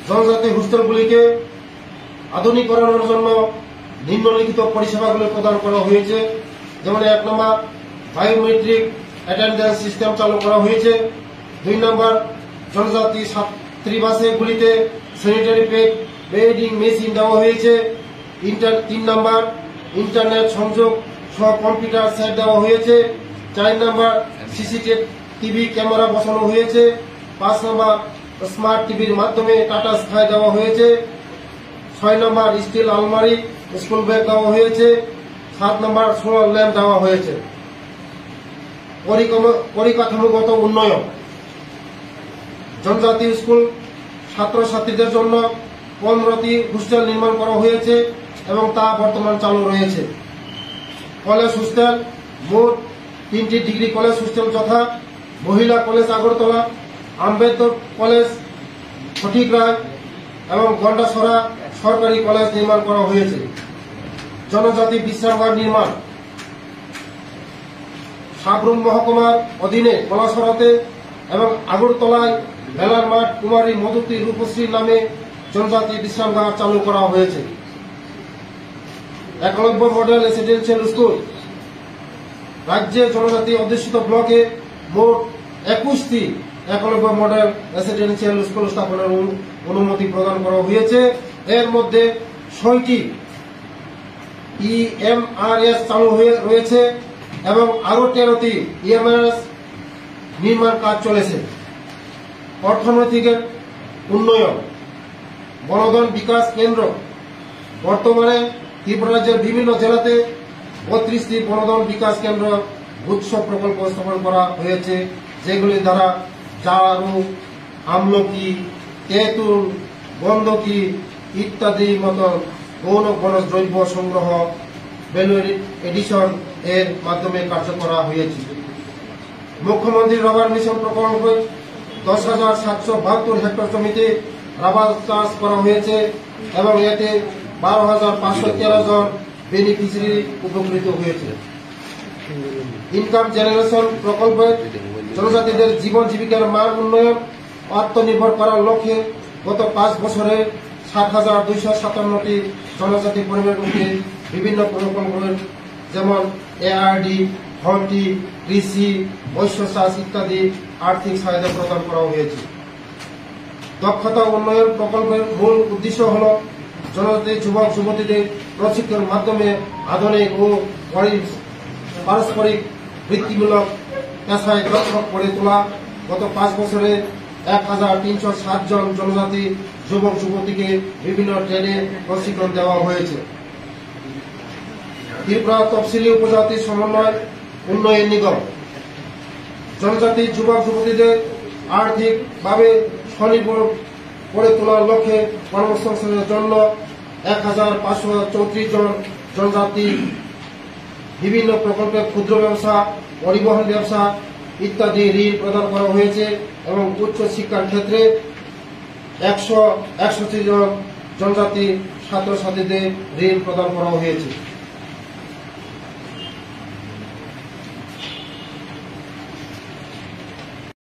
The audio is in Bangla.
জনজাতি হোস্টেলগুলিকে আধুনিকরণের জন্য নিম্নলিখিত পরিষেবাগুলি প্রদান করা হয়েছে। যেমন 1 নম্বর বায়োমেট্রিক অ্যাটেন্ডেন্স সিস্টেম চালু করা হয়েছে। 2 নম্বর জনজাতি ছাত্রীবাসগুলিতে স্যানিটারি বেডিং মেশিন দেওয়া হয়েছে। 3 নম্বর ইন্টারনেট সংযোগ সহ কম্পিউটার সেট দেওয়া হয়েছে। 4 নম্বর সিসিটিভি ক্যামেরা বসানো হয়েছে। 5 নম্বর স্মার্ট টিভির মাধ্যমে টাটা স্কাই দেওয়া হয়েছে। 6 নম্বর স্টিল আলমারি স্কুল ব্যাগ দেওয়া হয়েছে। 7 নম্বর সোলার ল্যাম্প দেওয়া হয়েছে। পরিকাঠামোগত উন্নয়ন, জনজাতি স্কুল ছাত্রছাত্রীদের জন্য 15টি হোস্টেল নির্মাণ করা হয়েছে এবং তা বর্তমান চালু রয়েছে। কলেজ হোস্টেল, মোট 3টি ডিগ্রি কলেজ হোস্টেল যথা মহিলা কলেজ আগরতলা, আম্বেদকর কলেজ ফটিকরায় এবং গন্ডাছড়া সরকারি কলেজ নির্মাণ করা হয়েছে। জনজাতি বিশ্রামাগার নির্মাণ, সাবরুম মহকুমার অধীনে পলাশড়াতে এবং আগরতলায় মেলার মাঠ কুমারী মধুতি রূপশ্রী নামে জনজাতি বিশ্রামাগার চালু করা হয়েছে। একলব্য মডেল রেসিডেন্সিয়াল স্কুল, রাজ্যে জনজাতি অধ্যুষিত ব্লকে মোট 21টি একলব্য মডেল রেসিডেন্সিয়াল স্কুল স্থাপনের অনুমতি প্রদান করা হয়েছে। এর মধ্যে 6টি ইএমআরএস চালু রয়েছে এবং আরো 13টি ইএমআরএস নির্মাণ কাজ চলেছে। অর্থনৈতিক উন্নয়ন, বনধন বিকাশ কেন্দ্র, বর্তমানে ত্রিপুরা রাজ্যের বিভিন্ন জেলাতে 32টি বনধন বিকাশ কেন্দ্র গুচ্ছ প্রকল্প স্থাপন করা হয়েছে, যেগুলির দ্বারা জারু, আমলকি, তেঁতুল, গন্ধকি ইত্যাদি মতো গৌণ বনজ দ্রব্য সংগ্রহ ভ্যালু এডিশন এর মাধ্যমে কার্য করা হয়েছে। মুখ্যমন্ত্রী রাবার মিশন প্রকল্পে 10,772 হেক্টর জমিতে রাবার চাষ করা হয়েছে এবং এতে 12,513 জন বেনিফিশিয়ারি উপকৃত হয়েছে। ইনকাম জেনারেশন প্রকল্পে জনজাতিদের জীবন জীবিকার মান উন্নয়ন আত্মনির্ভর করার লক্ষ্যে গত 5 বছরে 7,257টি জনজাতি পরিবারকে বিভিন্ন প্রকল্পের যেমন এআরডি, হর্টি, কৃষি, মৎস্য চাষ ইত্যাদি আর্থিক সহায়তা প্রদান করা হয়েছে। দক্ষতা উন্নয়ন প্রকল্পের মূল উদ্দেশ্য হল জনজাতি যুবক যুবতীদের প্রশিক্ষণের মাধ্যমে আধুনিক ও পারস্পরিক বৃত্তিমূলক পেশায় দক্ষ করে তোলা। গত 5 বছরে 1,307 জন জনজাতি যুবক যুবতীকে বিভিন্ন ট্রেনে প্রশিক্ষণ দেওয়া হয়েছে। ত্রিপুরা তফসিলি উপজাতি সমন্বয় উন্নয়ন নিগম জনজাতি যুবক যুবতীদের আর্থিকভাবে স্বনির্ভর করে তোলার লক্ষ্যে কর্মসংস্থানের জন্য 1,534 জন জনজাতি বিভিন্ন প্রকল্পে ক্ষুদ্র ব্যবসা, পরিবহন ব্যবসা ইত্যাদি ঋণ প্রদান করা হয়েছে এবং উচ্চ শিক্ষার ক্ষেত্রে 161 জন জনজাতি ছাত্রছাত্রীদের ঋণ প্রদান করা হয়েছে।